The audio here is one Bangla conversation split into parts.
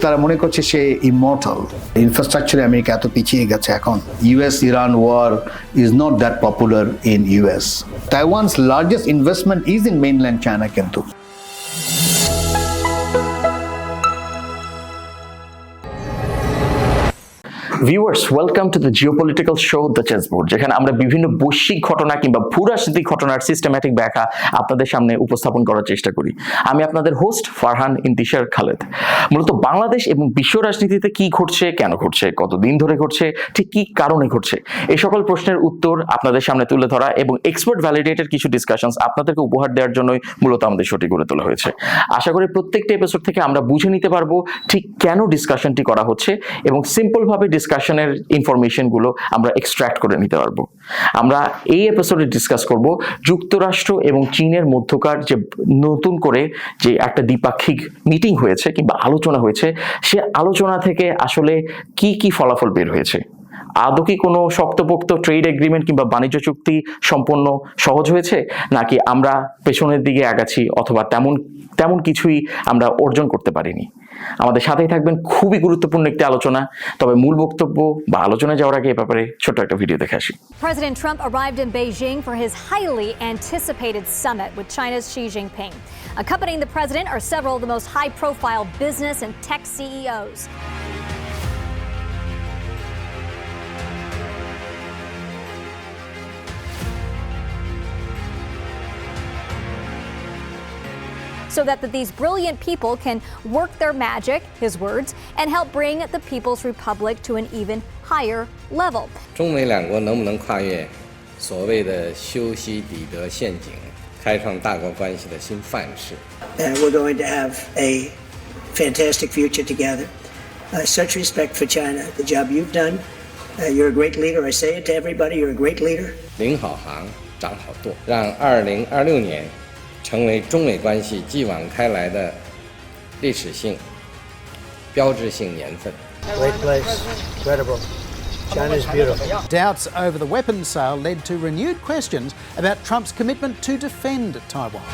তারা মনে করছে সে ইমর্টাল। ইনফ্রাস্ট্রাকচারে আমেরিকা এত পিছিয়ে গেছে এখন। US Iran war is not that popular in US. Taiwan's largest investment is in mainland China কিন্তু। Viewers, welcome to the geopolitical show the chessboard, যেখানে আমরা বিভিন্ন বৈশ্বিক ঘটনা কিংবা ভূরাজনৈতিক ঘটনার সিস্টেম্যাটিক ব্যাখ্যা আপনাদের সামনে উপস্থাপন করার চেষ্টা করি। আমি আপনাদের হোস্ট ফারহান ইন্তিশার খালেদ। মূলত বাংলাদেশ এবং বিশ্ব রাজনীতিতে কি ঘটছে, কেন ঘটছে, কতদিন ধরে ঘটছে, ঠিক কি কারণে ঘটছে, এই সকল প্রশ্নের উত্তর আপনাদের সামনে তুলে ধরা এবং এক্সপার্ট ভ্যালিডেটেড কিছু ডিসকাশনস আপনাদেরকে উপহার দেওয়ার জন্যই মূলত আমাদের শোটি গড়ে তোলা হয়েছে। আশা করি প্রত্যেকটা এপিসোড থেকে আমরা বুঝে নিতে পারবো ঠিক কেন ডিসকাশনটি করা হচ্ছে এবং সিম্পলভাবে ডিসকাশনের ইনফরমেশনগুলো আমরা এক্সট্রাক্ট করে নিতে পারবো। আমরা এই এপিসোডে ডিসকাস করব যুক্তরাষ্ট্র এবং চীনের মধ্যকার যে নতুন করে যে একটা দ্বিপাক্ষিক মিটিং হয়েছে কিংবা আলোচনা হয়েছে, সে আলোচনা থেকে আসলে কি কি ফলাফল বের হয়েছে। আদৌ কি কোনো শক্তপোক্ত ট্রেড এগ্রিমেন্ট কিংবা বাণিজ্য চুক্তি সম্পন্ন সহজ হয়েছে, নাকি আমরা পেছনের দিকে আগাচ্ছি অথবা তেমন কিছুই আমরা অর্জন করতে পারিনি। আমাদের সাথেই থাকবেন, খুবই গুরুত্বপূর্ণ একটি আলোচনা। তবে মূল বক্তব্য বা আলোচনায় যাওয়ার আগে এ ব্যাপারে ছোট্ট একটা ভিডিও দেখে আসি। President Trump arrived in Beijing for his highly anticipated summit with China's Xi Jinping. Accompanying the president are several of the most high-profile business and tech CEOs. So that these brilliant people can work their magic, his words, and help bring the People's Republic to an even higher level. 中美两国能不能跨越所谓的修昔底德陷阱，开创大国关系的新范式？ And we're going to have a fantastic future together. Such respect for China, the job you've done. You're a great leader. I say it to everybody. You're a great leader. 领好航，长好舵，让2026年成为中美关系继往开来的历史性、标志性年份。 Great place, incredible. China's beautiful. Doubts over the weapons sale led to renewed questions about Trump's commitment to defend Taiwan.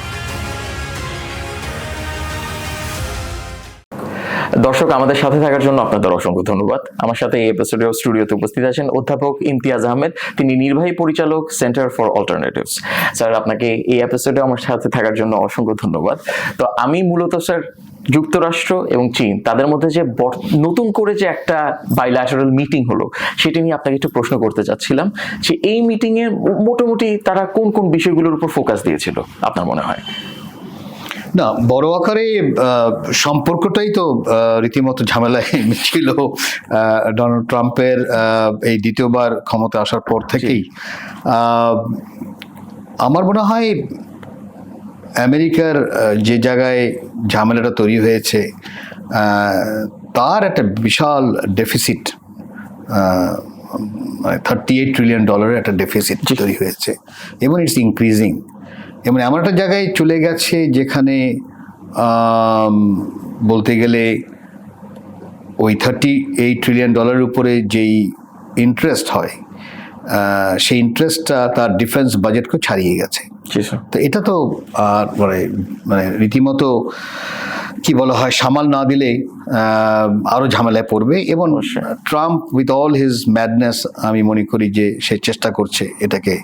দর্শক, আমাদের সাথে থাকার জন্য আপনাদের অসংখ্য ধন্যবাদ। আমার সাথে এই এপিসোডে স্টুডিওতে উপস্থিত আছেন অধ্যাপক ইমতিয়াজ আহমেদ। তিনি নির্বাহী পরিচালক, সেন্টার ফর অল্টারনেটিভস। স্যার, আপনাকে এই এপিসোডে আমার সাথে থাকার জন্য অসংখ্য ধন্যবাদ। তো আমি মূলত স্যার যুক্তরাষ্ট্র এবং চীন তাদের মধ্যে যে নতুন করে যে একটা বাইল্যাটারাল মিটিং হলো, সেটি নিয়ে আপনাকে একটু প্রশ্ন করতে চাচ্ছিলাম যে এই মিটিংয়ে মোটামুটি তারা কোন কোন বিষয়গুলোর উপর ফোকাস দিয়েছিল আপনার মনে হয়? না, বড় আকারে সম্পর্কটাই তো রীতিমতো ঝামেলায় ছিল ডোনাল্ড ট্রাম্পের এই দ্বিতীয়বার ক্ষমতা আসার পর থেকেই। আমার মনে হয় আমেরিকার যে জায়গায় ঝামেলাটা তৈরি হয়েছে তার একটা বিশাল ডেফিসিট, মানে $38 ট্রিলিয়ন একটা ডেফিসিট তৈরি হয়েছে এবং ইটস ইনক্রিজিং। এবং এমন একটা জায়গায় চলে গেছে যেখানে বলতে গেলে ওই $38 ট্রিলিয়ন উপরে যেই ইন্টারেস্ট হয়, সেই ইন্টারেস্টটা তার ডিফেন্স বাজেটকে ছাড়িয়ে গেছে। তো এটা তো আর মানে রীতিমতো কি বলা হয়, সামাল না দিলে আরো ঝামেলায় পড়বে। এবং Trump with all his madness, আমি মনে করি যে সে চেষ্টা করছে এটাকে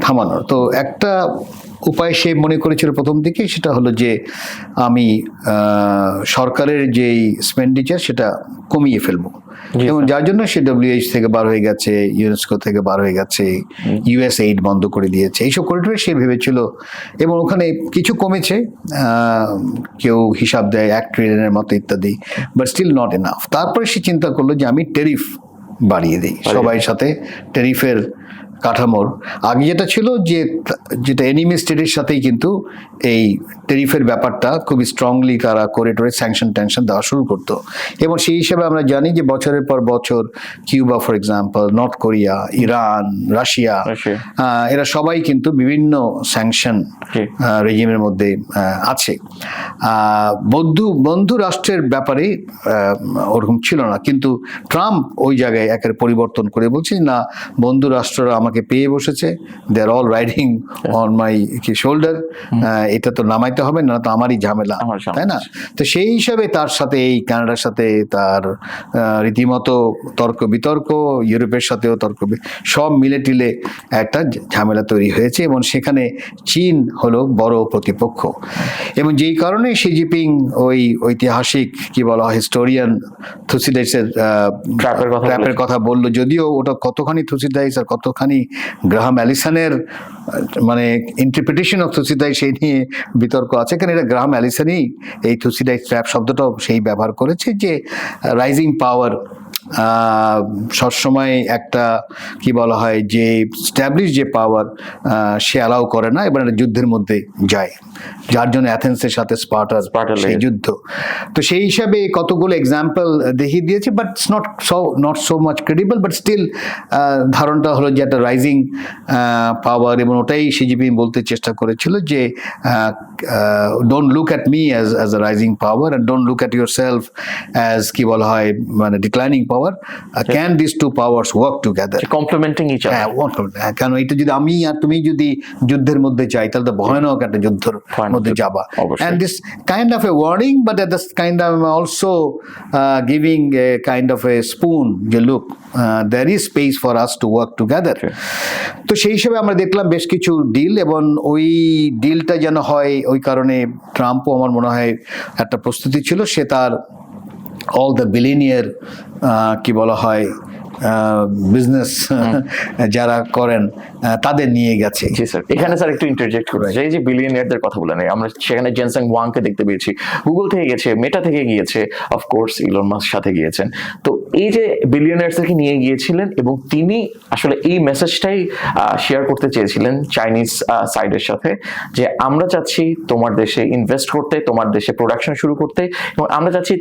থামানোর। তো একটা উপায় সে মনে করেছিল প্রথম দিকে, সেটা হলো যে আমি সরকারের যেই এক্সপেন্ডিচার সেটা কমিয়ে ফেলবো, এবং যার জন্য সে WH থেকে বার হয়ে গেছে, ইউনেস্কো থেকে বার হয়ে গেছে, USAID বন্ধ করে দিয়েছে, এইসব করিডোরে সে ভেবেছিল। এবং ওখানে কিছু কমেছে, কেউ হিসাব দেয় $1 ট্রিলিয়নের মতো ইত্যাদি, বাট স্টিল নট এনাফ। তারপরে সে চিন্তা করলো যে আমি ট্যারিফ বাড়িয়ে দিই, সবাই সাথে ট্যারিফের কাঠামোর আগে যেটা ছিল যেটা এনিমি স্টেটের সাথেই কিন্তু এই ট্যারিফের ব্যাপারটা খুবই স্ট্রংলি তারা করিডোরে স্যাংশন দেওয়া শুরু করতো। এবং সেই হিসাবে আমরা জানি যে বছরের পর বছর Cuba for example, north Korea, Iran, Russia, এরা সবাই কিন্তু বিভিন্ন স্যাংশন রেজিমের মধ্যে আছে। বন্ধু রাষ্ট্রের ব্যাপারে ওরকম ছিল না, কিন্তু ট্রাম্প ওই জায়গায় একের পরিবর্তন করে বলছে না, বন্ধু রাষ্ট্ররা আমাকে আমাকে পেয়ে বসেছে, they are all riding on my shoulder, এটা তো নামাইতে হবে, না তো আমারই ঝামেলা, তাই না? তো সেই হিসাবে তার সাথে এই কানাডার সাথে তার রীতিমতো তর্ক বিতর্ক, ইউরোপের সাথেও সব মিলে টিলে একটা ঝামেলা তৈরি হয়েছে, এবং সেখানে চীন হলো বড় প্রতিপক্ষ। এবং যেই কারণে শি জিনপিং ওই ঐতিহাসিক কি বলা হয় হিস্টোরিয়ান থুসিডাইসের ট্র্যাপের কথা বললো, যদিও ওটা কতখানি থুসিডাইস আর কতখানি গ্রাহাম অ্যালিসনের মানে ইন্টারপ্রিটেশন অফ থুসিডাইস সেই নিয়ে বিতর্ক আছে। কারণ এটা গ্রাহাম অ্যালিসনই এই থুসিডাইস ট্র্যাপ শব্দটাও সেই ব্যবহার করেছে, যে রাইজিং পাওয়ার সবসময় একটা কি বলা হয় যে স্ট্যাবলিশ যে পাওয়ার সে অ্যালাউ করে না, এবার একটা যুদ্ধের মধ্যে যায়, যার জন্য অ্যাথেন্সের সাথে স্পার্টার সেই যুদ্ধ। তো সেই হিসাবে কতগুলো এক্সাম্পল দেখিয়ে দিয়েছে, but not so much credible, but still ধারণটা হলো যে একটা রাইজিং পাওয়ার, এবং ওটাই শি জিনপিং বলতে চেষ্টা করেছিল যে don't look at me as a rising power and don't look at yourself as কি বলা হয় মানে declining power, can this two powers work together, complementing each other. কারণ এটা যদি আমি আর তুমি যদি যুদ্ধের মধ্যে যাই, তাহলে তো ভয়ানক একটা যুদ্ধের মধ্যে যাবা। And this kind of a warning, but at this kind of also giving a kind of a spoon, যে look, there is space for us to work together. তো সেই হিসেবে আমরা দেখলাম বেশ কিছু ডিল, এবং ওই ডিলটা যেন হয় ওই কারণে ট্রাম্পও আমার মনে হয় একটা প্রস্তুতি ছিল, সে তার অল দ্য বিলিনিয়ার কি বলা হয় বিজনেস যারা করেন তাদের নিয়ে গেছে। জি স্যার, এখানে স্যার একটু ইন্টারজেক্ট করতে চাই, যে বিলিয়নিয়ারদের কথা বলে নেই, আমরা সেখানে জেনসেং ওয়াংকে দেখতে পেয়েছি, গুগল থেকে গেছে, মেটা থেকে গিয়েছে, অফকোর্স ইলন মাস্ক সাথে গিয়েছেন। তো এই যে বিলিয়নিয়ারদেরকে নিয়ে গিয়েছিলেন, এবং তিনি আসলে এই মেসেজটাই শেয়ার করতে চেয়েছিলেন চাইনিজ সাইডের সাথে, যে আমরা চাচ্ছি তোমার দেশে ইনভেস্ট করতে, তোমার দেশে প্রোডাকশন শুরু করতে, এবং আমরা চাচ্ছি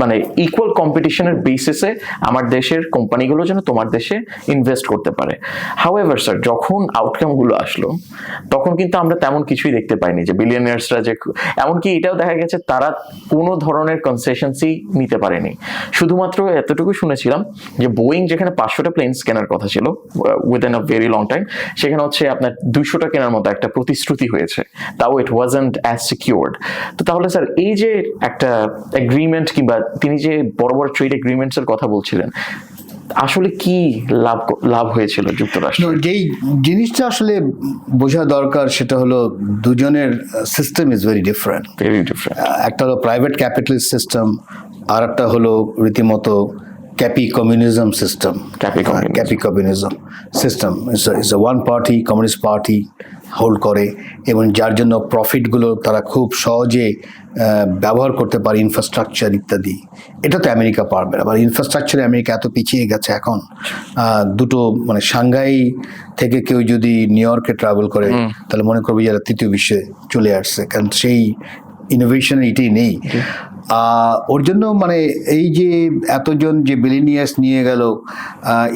মানে ইকুয়াল কম্পিটিশনের বেসিসে আমার দেশের কোম্পানিগুলো যেন তোমার দেশে ইনভেস্ট করতে পারে। হাউএভার স্যার, যখন আউটকামগুলো আসলো তখন কিন্তু আমরা তেমন কিছুই দেখতে পাইনি, যে বিলিয়নিয়ার্সরা যে, এমনকি এটাও দেখা গেছে তারা কোনো ধরনের কনসেশনসই নিতে পারেনি। শুধুমাত্র এতটুকু শুনেছিলাম যে বোয়িং যেখানে 500টা প্লেনস কেনার কথা ছিল within a very long time, সেখানে হচ্ছে আপনার 200টা কেনার মতো একটা প্রতিশ্রুতি হয়েছে, তাও ইট ওয়াজন্ট অ্যাজ সিকিউরড। তো তাহলে স্যার এই যে একটা এগ্রিমেন্ট, কিংবা তিনি যে বড় বড় ট্রেড এগ্রিমেন্টসের কথা বলছিলেন, আসলে কি লাভ হয়েছিল যুক্তরাষ্ট্র? যেই জিনিসটা আসলে বোঝা দরকার সেটা হলো দুজনের সিস্টেম ইজ ভেরি ডিফারেন্ট। একটা হলো প্রাইভেট ক্যাপিটালিস্ট সিস্টেম, আর একটা হলো রীতিমতো capi communism system. Capi communism system is one party, communist party hold করে, এবং যার জন্য প্রফিটগুলো তারা খুব সহজে ব্যবহার করতে পারে, ইনফ্রাস্ট্রাকচার ইত্যাদি। এটা তো আমেরিকা পারবে না, বা ইনফ্রাস্ট্রাকচারে আমেরিকা এত পিছিয়ে গেছে এখন। দুটো মানে সাংঘাই থেকে কেউ যদি নিউ ইয়র্কে ট্রাভেল করে, তাহলে মনে করবে যারা তৃতীয় বিশ্বে চলে আসছে, কারণ সেই ইনোভেশন এটাই নেই। ওর জন্য মানে এই যে এতজন যে বিলিনিয়ার্স নিয়ে গেল,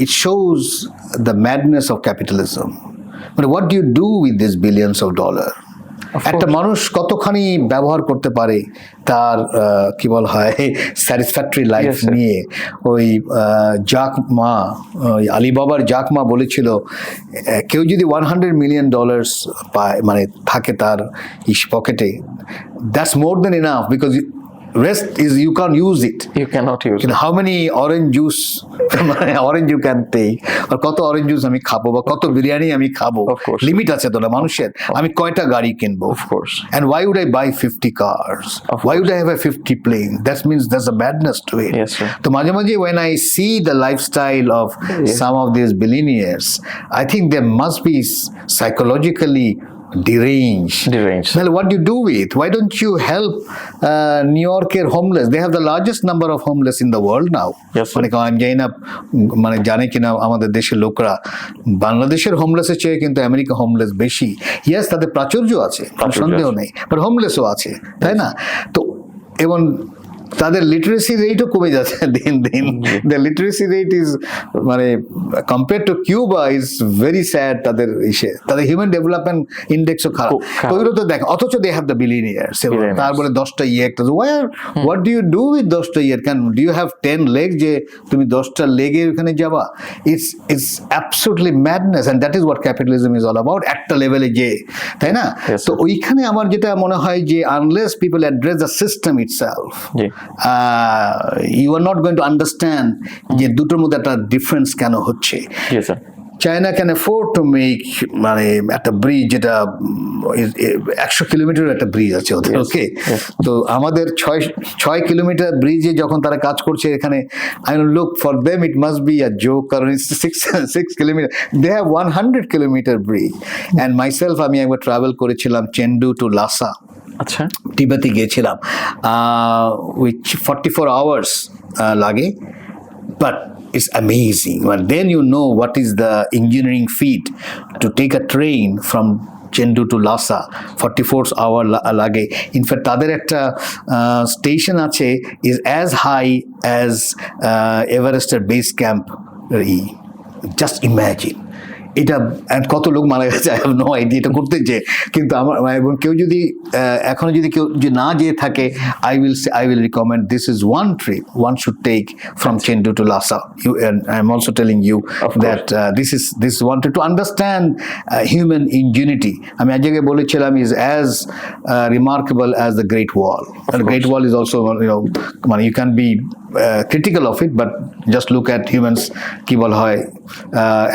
it shows the madness of capitalism. মানে what do you do with this billions of dollar? একটা মানুষ কতখানি ব্যবহার করতে পারে তার কি বলা হয় স্যাটিসফ্যাক্টরি লাইফ নিয়ে। ওই জাক মা, ওই আলিবাবার জাক মা বলেছিল, কেউ যদি $100 million পায়, মানে থাকে তার পকেটে, that's more than enough, because rest is you can't use it. You cannot use it. How many orange juice orange you can take, or কত orange juice আমি খাবো, বা কত বিরিয়ানি আমি খাবো, লিমিট আছে তো না মানুষের। আমি কয়টা গাড়ি কিনবো, of course, and why would I buy 50 cars? Why would I have a 50 plane? That means there's a madness to it. Yes, sir. তো মাঝে মাঝে when I see the lifestyle of some of these billionaires, I think they must be psychologically deranged. Well, what do you do with? Why don't you help New Yorker homeless? They have the largest number of homeless in the world now. Yes, মানে আমি জানি না, মানে জানে কিনা আমাদের দেশের লোকরা, বাংলাদেশের হোমলেসের চেয়ে কিন্তু আমেরিকা হোমলেস বেশি। ইয়েস, তাদের প্রাচুর্য আছে, সন্দেহ নেই, বাট হোমলেসও আছে, তাই না? তো এবং তাদের লিটারেসি রেটও কমে যাচ্ছে দিন দিন। দ্য লিটারেসি রেট ইজ মানে compare to Cuba is very sad. তাদের হিউম্যান ডেভেলপমেন্ট ইন্ডেক্সও খারাপ। ওইগুলো তো দেখ, অথচ দে হ্যাভ দ্য বিলিয়নিয়ার্স। তারপরে 10টা ইয়ে একটা what do you do with 10টা ইয়ে? Can do you have 10 leg যে তুমি 10টা লেগে ওখানে যাবা? It's absolutely madness, and that is what capitalism is all about. একটা লেভেলে যে, তাই না? তো ওইখানে আমার যেটা মনে হয় যে unless people address the system itself, you are not going to understand যে দুটোর মধ্যে একটা ডিফারেন্স কেন হচ্ছে। China can afford to make মানে একটা ব্রিজ যেটা 100 কিলোমিটার একটা ব্রিজ আছে ওদের, ওকে? তো আমাদের 6 কিলোমিটার ব্রিজে যখন তারা কাজ করছে এখানে, I look for them it must be a joke, কারণ it's 6 kilometre, they have 100 kilometre bridge. And myself আমি একবার ট্রাভেল করেছিলাম চেন্ডু টু লাসা, আচ্ছা, তিব্বতে গিয়েছিলাম, উইচ 44 hours লাগে, but it's amazing. But then you know what is the engineering feat to take a train from Chengdu to Lhasa, 44 hour লাগে। ইনফ্যাক্ট তাদের একটা স্টেশন আছে is as high as এভারেস্টের বেস ক্যাম্প। জাস্ট ইম্যাজিন এটা, কত লোক মারা গেছে, আই হ্যাভ নো আইডিয়া এটা করতে যে। কিন্তু আমার এবং কেউ যদি এখনো যদি কেউ যে না যেয়ে থাকে, I will recommend this is one trip one should take from Chengdu to Lhasa. I am also telling you that this wanted to understand human ingenuity. আমি আজ আগে বলেছিলাম is as remarkable as the Great Wall. And the Great Wall is also, মানে you can be critical of it, but just look at humans কি বলা হয়,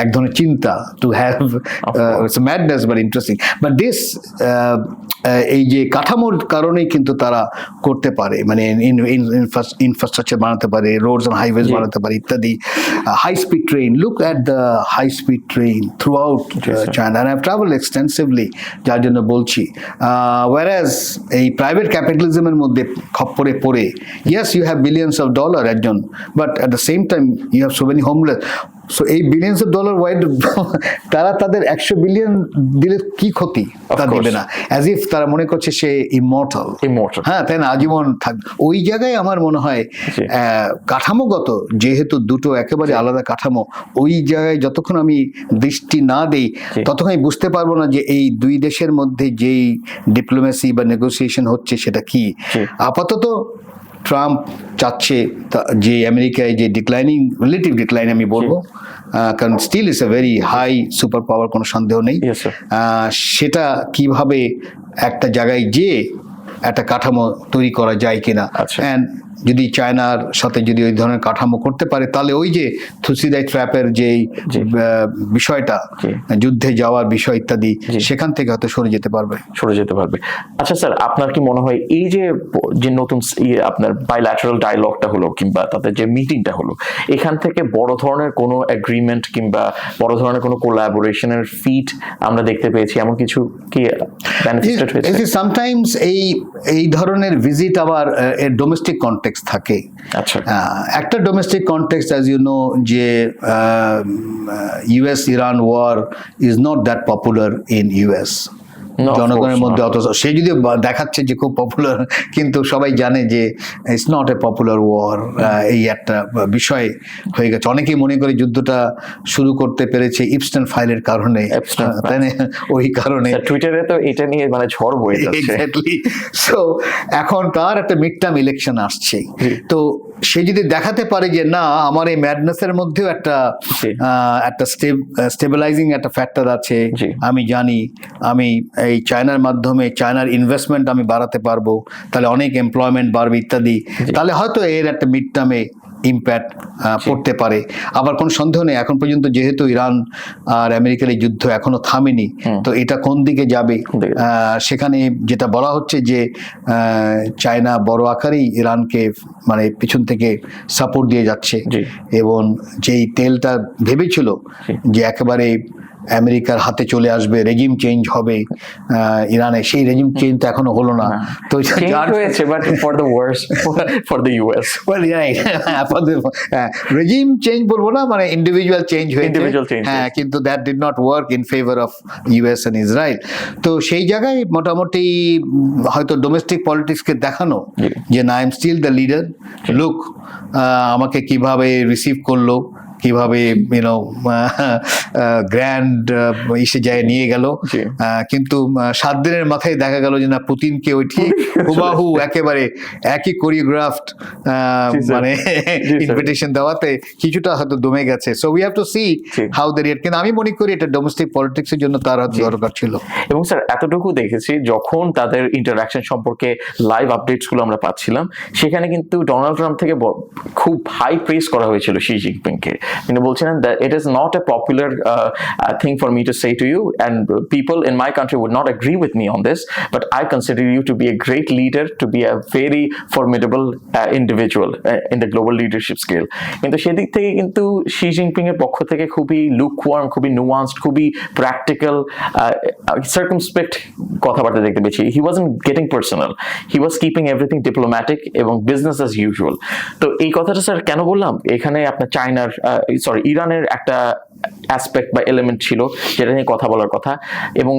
এক ধরনের চিন্তা to have it's a madness but interesting. But this এই যে কাঠামোর কারণেই কিন্তু তারা করতে পারে, মানে ইনফ্রাস্ট্রাকচার বানাতে পারে, রোডস এন্ড হাইওয়েজ বানাতে পারে ইত্যাদি। High speed train, look at the high speed train throughout China, and I've traveled extensively, যার জন্য বলছি। whereas এই প্রাইভেট ক্যাপিটালিজমের মধ্যে খপ্পরে পড়ে, yes you have billions of dollars একজন, but at the same time you have so many homeless. So এই বিলিয়ন্স অফ ডলার ওয়াইড তারা তাদের 100 বিলিয়ন দিলে কি ক্ষতি, তা দিবে না, অ্যাজ ইফ তারা মনে করছে সে ইমর্টাল, হ্যাঁ তাই না, আজীবন থাকবে। ওই জায়গায় আমার মনে হয় কাঠামোগত, যেহেতু দুটো একেবারে আলাদা কাঠামো, ওই জায়গায় যতক্ষণ আমি দৃষ্টি না দেই ততক্ষণ আমি বুঝতে পারবো না যে এই দুই দেশের মধ্যে যেই ডিপ্লোমেসি বা নেগোসিয়েশন হচ্ছে সেটা কি। আপাতত ট্রাম্প চাচ্ছে যে আমেরিকায় যে রিলেটিভ ডিক্লাইন আমি বলবো, কারণ still is a very high super power, কোনো সন্দেহ নেই, সেটা কিভাবে একটা জায়গায় যে একটা কাঠামো তৈরি করা যায় কিনা। অ্যান্ড যদি চায়নার সাথে যদি ওই ধরনের কাঠামো করতে পারে, তাহলে ওই যে থুসিদাই ট্র্যাপের যে বিষয়টা, যুদ্ধে যাওয়ার বিষয় ইত্যাদি, সেখান থেকে হয়তো সরে যেতে পারবে। আচ্ছা স্যার, আপনার কি মনে হয় এই যে নতুন আপনার বাইল্যাটারাল ডায়ালগটা হলো কিংবা তাদের যে মিটিংটা হলো, এখান থেকে বড় ধরনের কোনো এগ্রিমেন্ট কিংবা বড় ধরনের কোনো কোলাবোরেশনের ফিট আমরা দেখতে পেয়েছি, এমন কিছু কি ম্যানিফেস্টেড হয়েছে? সামটাইমস এই ধরনের ভিজিট আবার ডোমেস্টিক কন্টেক্সট থাকে। আচ্ছা, একটা domestic context, as you know, যে US Iran war is not that popular in US, জনগণের মধ্যে অত, সে যদি দেখাচ্ছে যে খুব পপুলার, কিন্তু সবাই জানে যে it's not a popular war. এই একটা বিষয় হয়ে গেছে। অনেকেই মনে করে যুদ্ধটা শুরু করতে পেরেছে ইপস্টেন ফাইলের কারণে, তাই না? ওই কারণে টুইটারে তো এটা নিয়ে মানে ঝড় বয়ে যাচ্ছে। এক্স্যাক্টলি। সো এখন তার একটা মিড টার্ম ইলেকশন আসছে, তো সে যদি দেখাতে পারে যে না, আমার এই ম্যাডনেসের মধ্যেও একটা স্টেবিলাইজিং একটা ফ্যাক্টর আছে, আমি জানি আমি এই চায়নার মাধ্যমে চায়নার ইনভেস্টমেন্ট আমি বাড়াতে পারবো, তাহলে অনেক এমপ্লয়মেন্ট বাড়বে ইত্যাদি, তাহলে হয়তো এর একটা মিড টার্মে ইম্প্যাক্ট পড়তে পারে। আবার কোনো সন্দেহ নেই, এখন পর্যন্ত যেহেতু ইরান আর আমেরিকার এই যুদ্ধ এখনো থামেনি, তো এটা কোন দিকে যাবে, সেখানে যেটা বলা হচ্ছে যে চায়না বড় আকারেই ইরানকে মানে পিছন থেকে সাপোর্ট দিয়ে যাচ্ছে, এবং যেই তেলটা ভেবেছিল যে একেবারে আমেরিকার হাতে চলে আসবে, রেজিম চেঞ্জ হবে ইরানে, সেই রেজিম চেঞ্জ তো এখনো হলো না। তো চেঞ্জ হয়েছে, but for the worse for the US. Well right, regime change বলবো না, মানে ইন্ডিভিজুয়াল চেঞ্জ হয়েছে, Individual change, হ্যাঁ, yes. কিন্তু that did not work in favour of US and Israel. তো সেই জায়গায় মোটামুটি হয়তো ডোমেস্টিক পলিটিক্সকে দেখানো যে না, I am still the leader, look আমাকে কিভাবে রিসিভ করলো, কিভাবে ইউনো গ্র্যান্ড ইসে যায় নিয়ে গেল, কিন্তু 7 দিনের মাথায় দেখা গেল যে না, পুতিনকে ওই ঠিক হুবাহু একেবারে একই কোরিওগ্রাফড মানে ইনভিটেশন দেওয়াতে কিছুটা হয়তো দমে গেছে। So we have to C how the react. কিন্তু আমি মনে করি এটা ডোমেস্টিক পলিটিক্সের জন্য তার হয়তো দরকার ছিল। এবং স্যার এতটুকু দেখেছি, যখন তাদের ইন্টারাকশন সম্পর্কে লাইভ আপডেটস গুলো আমরা পাচ্ছিলাম, সেখানে কিন্তু ডোনাল্ড ট্রাম্প থেকে খুব হাই প্রেস করা হয়েছিল শি জিনপিংকে। তিনি বলছিলেন that it is not a popular thing for me to say to you, and people in my country would not agree with me on this, but I consider you to be a great leader, to be a very formidable individual in the global leadership scale. কিন্তু সেদিক থেকে কিন্তু শি জিনপিং এর পক্ষ থেকে খুবই লুকওয়ার্ম, খুবই নুয়ান্সড, খুবই প্র্যাকটিক্যাল, সার্কামস্পেক্ট কথাবার্তা দেখতে পেয়েছি। He wasn't getting personal, he was keeping everything diplomatic এবং বিজনেস অ্যাজ ইউজুয়াল। তো এই কথাটা স্যার কেন বললাম, এখানে আপনার চায়নার ইরানের একটা অ্যাসপেক্ট বা এলিমেন্ট ছিল যেটা নিয়ে কথা বলার কথা, এবং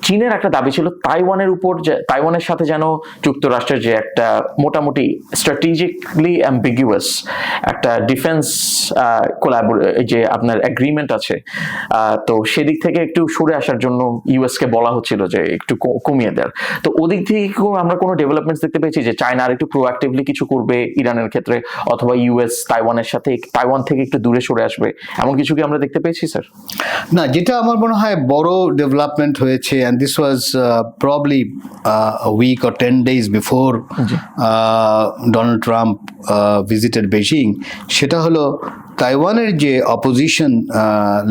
চীনের একটা দাবি ছিল তাইওয়ানের উপর, যে তাইওয়ানের সাথে যেন যুক্তরাষ্ট্রের যে একটা মোটামুটি স্ট্র্যাটেজিকলি অ্যাম্বিগুয়াস একটা ডিফেন্স যে আপনার এগ্রিমেন্ট আছে, তো সেদিক থেকে একটু সরে আসার জন্য ইউএসকে বলা হচ্ছিল যে একটু কমিয়ে দেওয়ার। তো ওদিক থেকে আমরা কোনো ডেভেলপমেন্টস দেখতে পেয়েছি যে চায়না আর একটু প্রোঅ্যাক্টিভলি কিছু করবে ইরানের ক্ষেত্রে, অথবা ইউএস তাইওয়ানের সাথে তাইওয়ান থেকে একটু দূরে সরে আসবে, এমন কিছু কি আমরা দেখতে পেয়েছি স্যার? না, যেটা আমার মনে হয় বড় ডেভেলপমেন্ট হয়েছে, and this was probably a week or 10 days before Donald Trump visited Beijing, সেটা হলো তাইওয়ানের যে অপোজিশন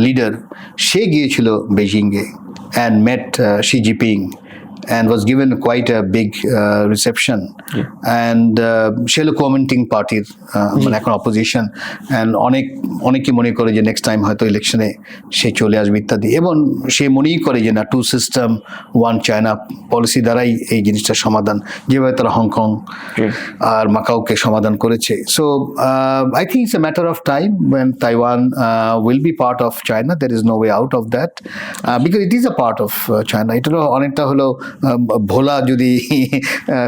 লিডার, সে গিয়েছিল বেজিংয়ে and met Xi Jinping and was given quite a big reception, and সে হলো কমেন্টিং পার্টির মানে এখন অপোজিশন, অ্যান্ড অনেকে মনে করে যে নেক্সট টাইম হয়তো ইলেকশনে সে চলে আসবে ইত্যাদি, এবং সে মনেই করে যে না, 2 সিস্টেম 1 চায়না পলিসি দ্বারাই এই জিনিসটার সমাধান, যেভাবে তারা হংকং আর মাকাওকে সমাধান করেছে। So I think it's a matter of time when Taiwan will be part of China. There is no way out of that, because it is a part of China. এটা অনেকটা হলো ভোলা যদি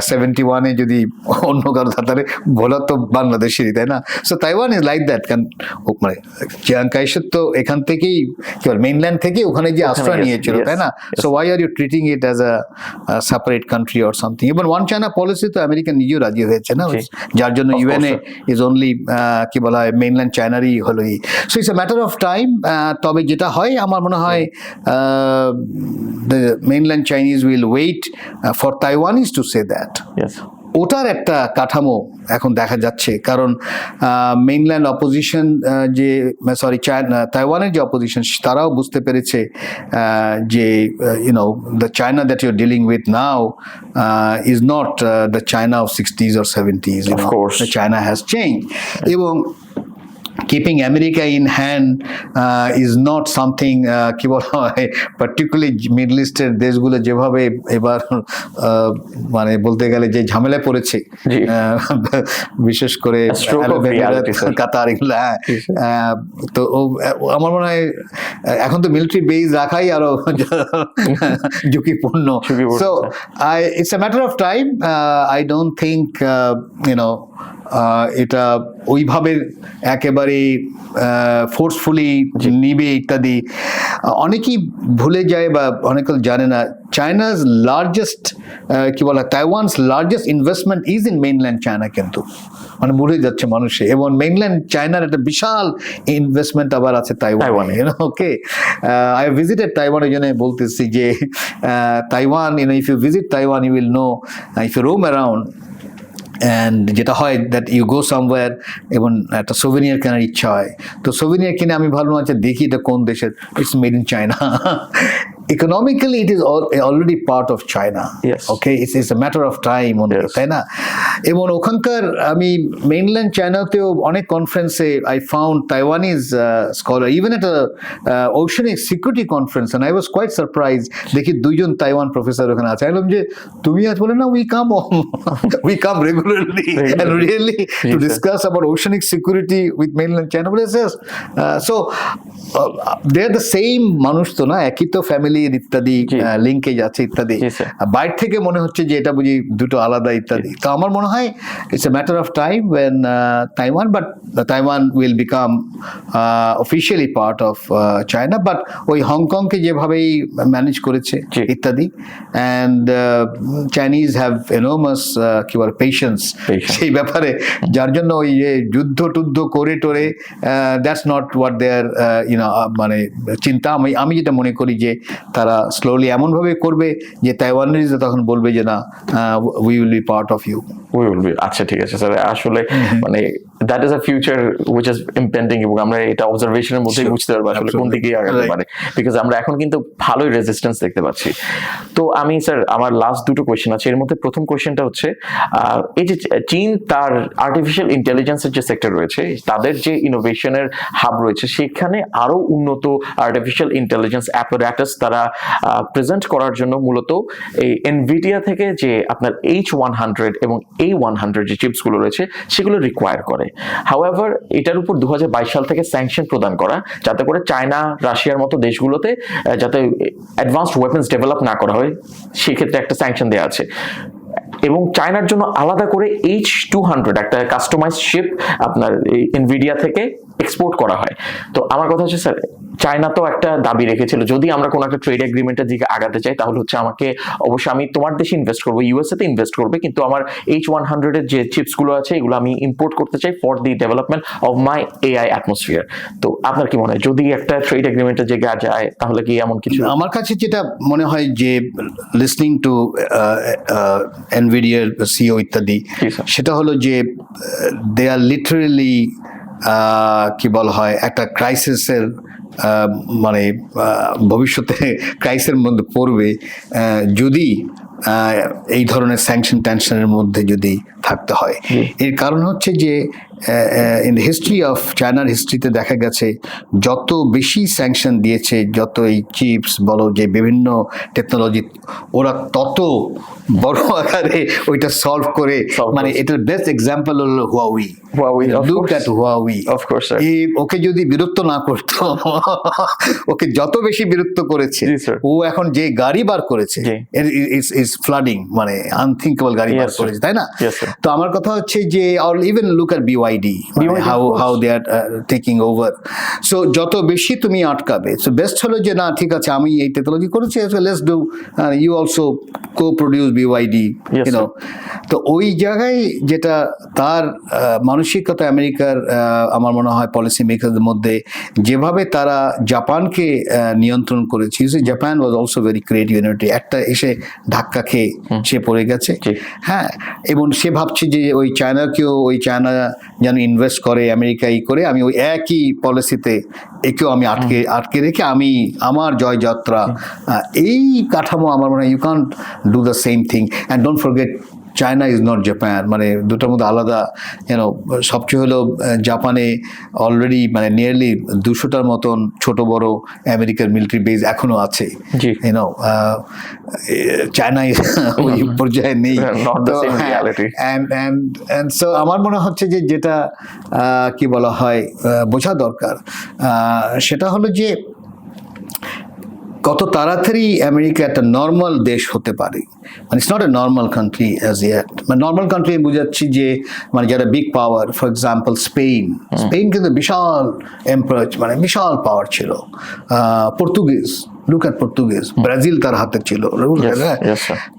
71-এ যদি অন্য কারো ধারে, ভোলা তো বাংলাদেশেরই, তাই না? So Taiwan is like that, কারণ মানে চিয়াং কাইশেক তো এখান থেকেই কি বল মেইনল্যান্ড থেকে ওখানে যে আশ্রয় নিয়েছিল, তাই না? So why are you treating it as a separate country or something? এবং 1 চায়না পলিসি তো আমেরিকা নিজেও রাজি হয়েছে না, যার জন্য ইউএনএ ইজ অনলি কি বলা হয় মেইনল্যান্ড চায়নারই হলো। So it's a matter of time. তবে যেটা হয়, আমার মনে হয় the mainland Chinese will wait for Taiwanese to say that. ওটার একটা কাঠামো এখন দেখা যাচ্ছে, কারণ মেইনল্যান্ড অপোজিশন যে তাইওয়ানের যে অপোজিশন, তারাও বুঝতে পেরেছে যে you know the China that you are dealing with now is not the China of 60s or 70s. You know, the China has changed, এবং keeping America in hand is not something কি বলা হয়, particularly মিডল ইস্টের দেশগুলো যেভাবে এবার মানে বলতে গেলে যে ঝামেলায় পড়েছে, বিশেষ করে কাতার এগুলো, তো আমার মনে হয় এখন তো মিলিটারি বেস রাখাই আরো ঝুঁকিপূর্ণ। So it's a matter of time. I don't think এটা ওইভাবে একেবারে ফোর্সফুলি নিবে ইত্যাদি। অনেকেই ভুলে যায় বা অনেকে জানে না, চায়না's লার্জেস্ট কি বলা, Taiwan's largest investment is in mainland China, কিন্তু মানে ভুলে যাচ্ছে মানুষে। এবং মেইনল্যান্ড চায়নার একটা বিশাল ইনভেস্টমেন্ট আবার আছে তাইওয়ানে। Okay, I have visited Taiwan, এই জন্য বলতেছি যে Taiwan, if you visit Taiwan you will know, if you roam around, and যেটা হয় দ্যাট ইউ গো সামওয়্যার এবং একটা সোভেনিয়ার কেনার ইচ্ছা হয়, তো সোভেনিয়ার কিনে আমি ভাবলাম আচ্ছা দেখি এটা কোন দেশের, it's made in China. economically it is already part of China. Yes. Okay, it's a matter of time only, Yes. তাই না? এবং ওখানকার আমি মেইনল্যান্ড চায়নাতেও অনেক কনফারেন্সে I found Taiwanese scholar even at a oceanic security conference, and I was quite surprised দেখি দুইজন তাইওয়ান প্রফেসর ওখানে আছে। আমি বললাম যে তুমি আজ বলে না we come regularly and really to discuss about oceanic security with mainland China. Yes. So they are the same মানুষ তো না, একই তো ফ্যামিলির ইত্যাদি লিঙ্কেজ আছে ইত্যাদি। জি, স্যার। বাইরে থেকে মনে হচ্ছে যে এটা বুঝি দুটো আলাদা ইত্যাদি। তো আমার মনে হয় it's a matter of time when Taiwan will become officially part of China, but ওই হংকংকে যেভাবেই ম্যানেজ করেছে জি। ইত্যাদি, and Chinese have enormous কি বলে পেশেন্স সেই ব্যাপারে, যার জন্য ওই যে যুদ্ধ টুদ্ধ করে টোরে দ্যাটস নট হোয়াট দেয়ার মানে চিন্তা। আমি যেটা মনে করি যে তারা স্লোলি এমনভাবে করবে যে তাইওয়ানিরা তখন বলবে যে না, we will be part of you. আচ্ছা ঠিক আছে স্যার, আসলে মানে that is a future which is impending, এবং আমরা এটা অবজারভেশনের মধ্যেই বুঝতে পারবো আসলে কোন দিকে আগাতে পারে, বিকজ আমরা এখন কিন্তু ভালোই রেজিস্ট্যান্স দেখতে পাচ্ছি। তো আমি স্যার আমার লাস্ট দুটো কোয়েশ্চেন আছে, এর মধ্যে প্রথম কোয়েশ্চেনটা হচ্ছে এই যে চীন তার আর্টিফিশিয়াল ইন্টেলিজেন্সের যে সেক্টর রয়েছে, তাদের যে ইনোভেশনের হাব রয়েছে, সেখানে আরো উন্নত আর্টিফিশিয়াল ইন্টেলিজেন্স অ্যাপারেটাস তারা প্রেজেন্ট করার জন্য মূলত এই এনভিডিয়া থেকে যে আপনার H100 এবং A100 যে চিপসগুলো রয়েছে সেগুলো রিকোয়ার করে। হাউএভার এটার উপর 2022 সাল থেকে স্যাংশন প্রদান করা, যাতে করে চায়না রাশিয়ার মতো দেশগুলোতে যাতে অ্যাডভান্সড ওয়েপন্স ডেভেলপ না করা হয়, সেক্ষেত্রে একটা স্যাংশন দেওয়া আছে। এবং চায়নার জন্য আলাদা করে H200 একটা কাস্টমাইজ শিপ আপনার এনভিডিয়া থেকে এক্সপোর্ট করা হয়। তো আমার কথা হচ্ছে স্যার, চায়না তো একটা দাবি রেখেছিল যদি আমরা কোনো একটা ট্রেড এগ্রিমেন্টের দিকে আগাতে চাই তাহলে হচ্ছে আমাকে অবশ্যই আমি তোমার দেশে ইনভেস্ট করবো, ইউএসএ তে ইনভেস্ট করবে, কিন্তু আমার H100 এর যে চিপস গুলো আছে এগুলো আমি ইম্পোর্ট করতে চাই for the development of my AI atmosphere. তো আপনার কি মনে হয় যদি একটা ট্রেড এগ্রিমেন্টের দিকে যায় তাহলে কি এমন কিছু? আমার কাছে যেটা মনে হয় যে লিসনিং টু এনভিডিয়ার সিও ইত্যাদি, সেটা হলো যে দে আর লিটারেলি কি বলা হয় একটা ক্রাইসিসের মানে ভবিষ্যতে ক্রাইসিসের মধ্যে পড়বে যদি এই ধরনের স্যাংশন টেনশনের মধ্যে যদি থাকতে হয়। এর কারণ হচ্ছে যে ইন দ্য হিস্ট্রি অফ চায়নার হিস্ট্রিতে দেখা গেছে যত বেশি স্যাংশন দিয়েছে, যত এই চিপস বলো যে বিভিন্ন টেকনোলজি, ওরা তত বড় আকারে ওইটা সলভ করে, মানে এটার বেস্ট এক্সাম্পল হলো Huawei. Look at Huawei, of course sir. Okay যদি বিরক্ত না করতো, ওকে যত বেশি বিরক্ত করেছে, ও এখন যে গাড়ি বার করেছে ইজ ফ্লাডিং, মানে আনথিঙ্কেবল গাড়ি বার করেছে, তাই না? তো আমার কথা হচ্ছে যে even look at BYD, how they are taking over. So যত বেশি তুমি আটকাবে, so best হলো যে না ঠিক আছে আমি এই টেকনোলজি করেছি, so let's do you also co-produce BYD, you know. তো ওই জায়গায় যেটা তার মানসিকতা আমেরিকার আমার মনে হয় পলিসি মেকারদের মধ্যে যেভাবে তারা জাপানকে নিয়ন্ত্রণ করেছে, Japan was also very creative unity, একটা এসে ধাক্কা খেয়ে সে পড়ে গেছে, হ্যাঁ, এবং সে ভাবছে যে ওই চায়নাকেও, ওই চায়না যেন ইনভেস্ট করে আমেরিকাই করে, আমি ওই একই পলিসিতে একেও আমি আটকে রেখে আমি আমার জয়যাত্রা, এই কাঠামো আমার মনে হয় you can't do the same thing. And don't forget China is not Japan, মানে দুটোর মধ্যে আলাদা। সবচেয়ে হলো জাপানে অলরেডি মানে নিয়ারলি 200টার মতন ছোট বড় আমেরিকার মিলিটারি বেজ এখনো আছে, চায়না ওই পর্যায়ে নেই। সো আমার মনে হচ্ছে যে যেটা কি বলা হয় বোঝা দরকার সেটা হলো যে কত তাড়াতাড়ি আমেরিকা একটা নর্মাল দেশ হতে পারে, মানে it's not A normal country as yet. মানে নর্মাল কান্ট্রি বুঝাচ্ছি যে মানে যারা big power, for example Spain কিন্তু বিশাল এম্পায়ার, মানে বিশাল পাওয়ার ছিল। Portuguese, look at Portuguese, Brazil তার হাতে ছিল।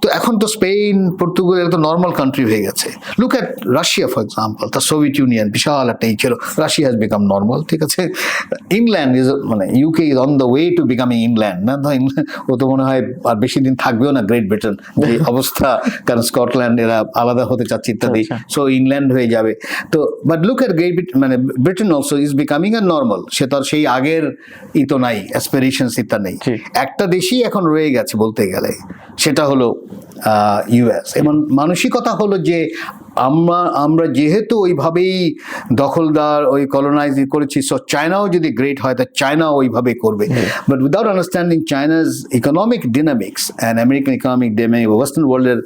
তো এখন তো স্পেন, পর্তুগাল তো নর্মাল কান্ট্রি হয়ে গেছে। Look at Russia for example, তার সোভিয়েত ইউনিয়ন বিশাল একটা ছিল, রাশিয়া হ্যাজ বিকাম নর্মাল, ঠিক আছে। ইংল্যান্ড ইজ মানে UK is on the way to becoming England, না ও তো মনে হয় আর বেশি দিন থাকবেও না গ্রেট ব্রিটেন যে অবস্থা, কারণ স্কটল্যান্ড এরা আলাদা হতে চাচ্ছে ইত্যাদি, সো ইংল্যান্ড হয়ে যাবে। তো বাট লুক অ্যাট গ্রেট মানে Britain also is becoming a normal, সে তো আর সেই আগের তো নাই, অ্যাসপিরেশনস ইত্যা নেই। একটা দেশই এখন রয়ে গেছে বলতে গেলে, সেটা হলো ইউএস। এবং মানসিকতা হলো যে আমরা যেহেতু ওইভাবেই দখলদার, ওই কলোনাইজ করেছি, সো চায়নাও যদি গ্রেট হয় তা চায়নাও ওইভাবে করবে। But without understanding China's economic dynamics and American economic dynamic, western ওয়ার্ল্ডের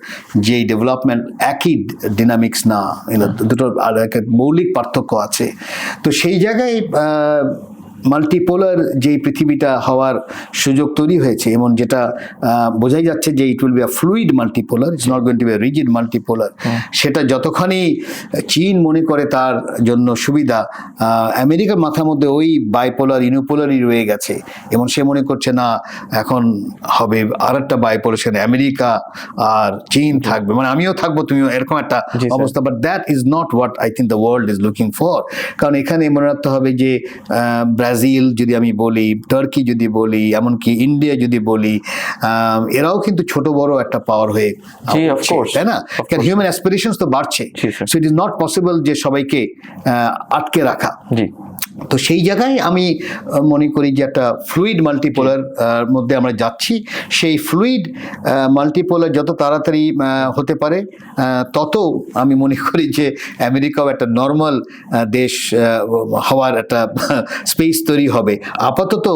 যেই ডেভেলপমেন্ট একই ডিনামিক্স না, দুটোর আর একটা মৌলিক পার্থক্য আছে। তো সেই জায়গায় মাল্টিপোলার যেই পৃথিবীটা হওয়ার সুযোগ তৈরি হয়েছে, এবং যেটা বোঝাই যাচ্ছে যে it will be a fluid multipolar, it's not going two be a rigid multipolar. সেটা যতখানি চীন মনে করে তার জন্য সুবিধা, আমেরিকার মাথার মধ্যে ওই বাইপোলার ইউনিপোলারই রয়ে গেছে, এবং সে মনে করছে না এখন হবে আর একটা বাইপোলার, সেখানে আমেরিকা আর চীন থাকবে, মানে আমিও থাকবো তুমিও, এরকম একটা অবস্থা। But that is not what I think the world is looking for. কারণ এখানে মনে রাখতে হবে যে ব্রাজিল যদি আমি বলি, টার্কি যদি বলি, এমনকি ইন্ডিয়া যদি বলি, এরাও কিন্তু ছোট বড় একটা পাওয়ার হয়ে, তাই না? কারণ হিউম্যান অ্যাসপিরেশনস তো বাড়ছে, so it is not possible যে সবাইকে আটকে রাখা। তো সেই জায়গায় আমি মনে করি যে একটা ফ্লুইড মাল্টিপোলার মধ্যে আমরা যাচ্ছি। সেই ফ্লুইড মাল্টিপোলার যত তাড়াতাড়ি হতে পারে তত আমি মনে করি যে আমেরিকাও একটা নর্মাল দেশ হওয়ার একটা স্পেস তৈরি হবে। আপাতত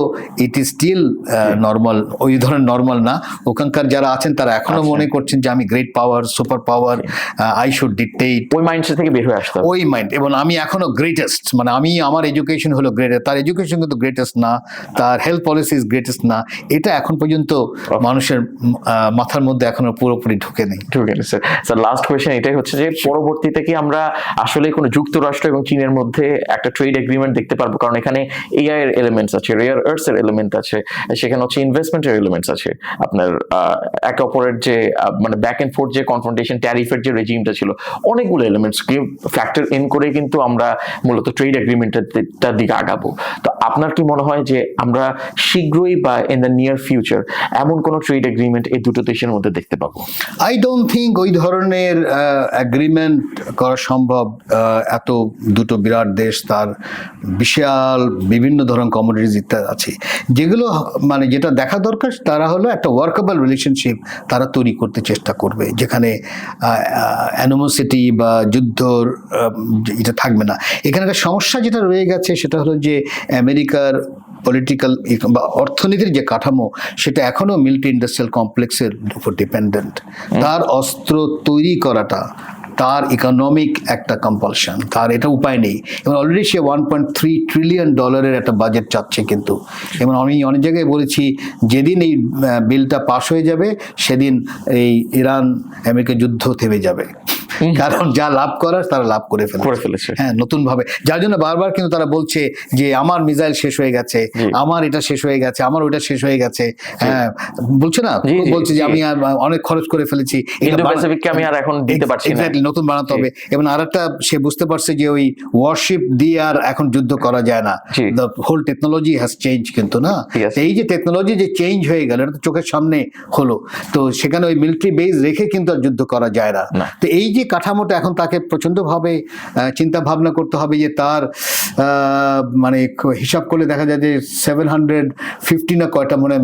ইট ইজ স্টিল নর্মাল, ওই ধরনের নর্মাল না। ওখানকার যারা আছেন তারা এখনো মনে করছেন যে আমি great power, super power, I should dictate, ওই মাইন্ডসেট থেকে বের হয়ে আসতে হবে, ওই মাইন্ড। এবং আমি এখনো গ্রেটেস্ট, মানে আমি, আমার এডুকেশন হলো গ্রেটেস্ট, তার এডুকেশন কিন্তু গ্রেটেস্ট না, তার হেলথ পলিসি ইজ গ্রেটেস্ট না। এটা এখন পর্যন্ত মানুষের মাথার মধ্যে এখনো পুরোপুরি ঢুকে নেই। স্যার লাস্ট কোয়েশ্চেন এটাই হচ্ছে যে পরবর্তীতে কি আমরা আসলে কোনো যুক্তরাষ্ট্র এবং চীনের মধ্যে একটা ট্রেড এগ্রিমেন্ট দেখতে পারবো? কারণ এখানে এআই এর এলিমেন্টস আছে, রেয়ার আর্থস এর এলিমেন্ট আছে, সেখানে হচ্ছে ইনভেস্টমেন্টের এলিমেন্টস আছে, আপনার একে অপরের যে মানে ব্যাক এন্ড ফোর্থ যে কনফ্রন্টেশন, ট্যারিফের যে রেজিমটা ছিল, অনেকগুলো এলিমেন্টসকে ফ্যাক্টর ইন করে কিন্তু আমরা মূলত ট্রেড এগ্রিমেন্টের দিকে আগাবো। তো আপনার কি মনে হয় যে আমরা শীঘ্রই বা ইন দ্য নিয়ার ফিউচার এমন কোন ট্রেড এগ্রিমেন্ট এই দুটো দেশের মধ্যে দেখতে পাবো? আই ডোন্ট থিঙ্ক ওই ধরনের এগ্রিমেন্ট করা সম্ভব। এত দুটো বিরাট দেশ, তার বিশাল বিভিন্ন ধরনের কমোডিটিজ ইত্যাদি আছে, যেগুলো মানে যেটা দেখা দরকার তারা হলো একটা ওয়ার্কেবল রিলেশনশিপ তারা তৈরি করতে চেষ্টা করবে, যেখানে অ্যানিমোসিটি বা যুদ্ধর এটা থাকবে না। এখানকার সমস্যা যেটা রয়ে গেছে সেটা হলো যে আমেরিকার পলিটিক্যাল বা অর্থনীতির যে কাঠামো, সেটা এখনো মিলিটারি ইন্ডাস্ট্রিয়াল কমপ্লেক্সের উপর ডিপেন্ডেন্ট। তার অস্ত্র তৈরি করাটা তার ইকোনমিক একটা কম্পালশন, তার এটা উপায় নেই। এবং অলরেডি সে $1.3 ট্রিলিয়ন একটা বাজেট চাচ্ছে কিন্তু। এবং আমি অনেক জায়গায় বলেছি, যেদিন এই বিলটা পাস হয়ে যাবে সেদিন এই ইরান আমেরিকা যুদ্ধ থেমে যাবে, কারণ যা লাভ করার তারা লাভ করে ফেলেছে। হ্যাঁ, নতুন ভাবে, যার জন্য বারবার কিন্তু তারা বলছে যে আমার মিসাইল শেষ হয়ে গেছে, আমার এটা শেষ হয়ে গেছে, আমার ওইটা শেষ হয়ে গেছে। হ্যাঁ, বলছে না, বলছে যে আমি অনেক খরচ করে ফেলেছি, আমি আর এখন দিতে পারছি না, নতুন বানাতে হবে। এবং আরেকটা সে বুঝতে পারছে যে ওই ওয়ারশিপ দিয়ে আর এখন যুদ্ধ করা যায় না, the whole technology has change কিন্তু না। এই যে টেকনোলজি যে চেঞ্জ হয়ে গেল, এটা তো চোখের সামনে হলো, তো সেখানে ওই মিলিটারি বেস রেখে কিন্তু আর যুদ্ধ করা যায় না। তো এই যে কাঠামোটা এখন তাকে প্রচন্ডভাবে চিন্তা ভাবনা করতে হবে যে তার মানে হিসাব করলে দেখা যায় যে 750 না কয়টা মনে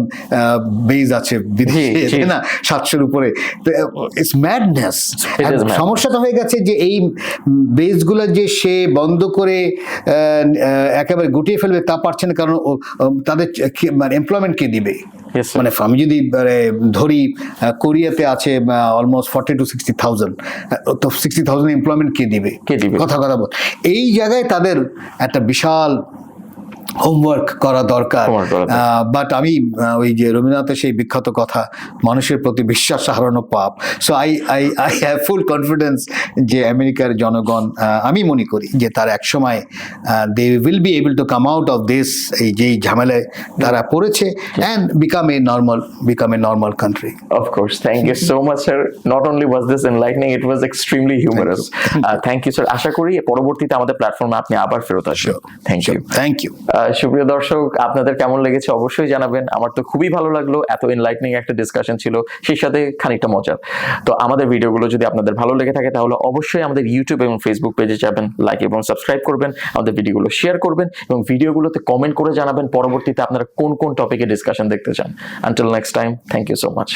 বেস আছে বিদেশে, না 700-র উপরে। তো ইটস ম্যাডনেস। সমস্যাটা হয়ে গেছে যে এই বেসগুলো যে সে বন্ধ করে একেবারে গুটিয়ে ফেলবে তা পারছে না, কারণ তাদের মানে এমপ্লয়মেন্ট কে দিবে? মানে আমি যদি ধরি কোরিয়াতে আছে অলমোস্ট 40 to 60,000, তো 60,000 এমপ্লয়মেন্ট কে দিবে? কথা বল। এই জায়গায় তাদের একটা বিশাল হোমওয়ার্ক করা দরকার। বাট আমি ওই যে রবীন্দ্রনাথের সেই বিখ্যাত কথা, মানুষের প্রতি বিশ্বাস হারানো পাপ। So I have full confidence যে আমেরিকার জনগণ, আমি মনে করি যে তার এক সময় they will be able to come out of this, এই যেই ঝামেলায় তারা পড়েছে, and become a normal country. Of course. Thank you so much, sir. Not only was this enlightening, it was extremely humorous. Thank you, sir. আশা করি পরবর্তীতে আমাদের প্ল্যাটফর্মে আপনি আবার ফেরত আসবেন। Thank you. সুপ্রিয় দর্শক, আপনাদের কেমন লেগেছে অবশ্যই জানাবেন। আমার তো খুবই ভালো লাগলো, এত এনলাইটনিং একটা ডিসকাশন ছিল, সেই সাথে খানিকটা মজার। তো আমাদের ভিডিওগুলো যদি আপনাদের ভালো লেগে থাকে তাহলে অবশ্যই আমাদের ইউটিউব এবং ফেসবুক পেজে যাবেন, লাইক এবং সাবস্ক্রাইব করবেন, আমাদের ভিডিওগুলো শেয়ার করবেন এবং ভিডিওগুলোতে কমেন্ট করে জানাবেন পরবর্তীতে আপনারা কোন কোন টপিকে ডিসকাশন দেখতে চান। Until next time, thank you so much.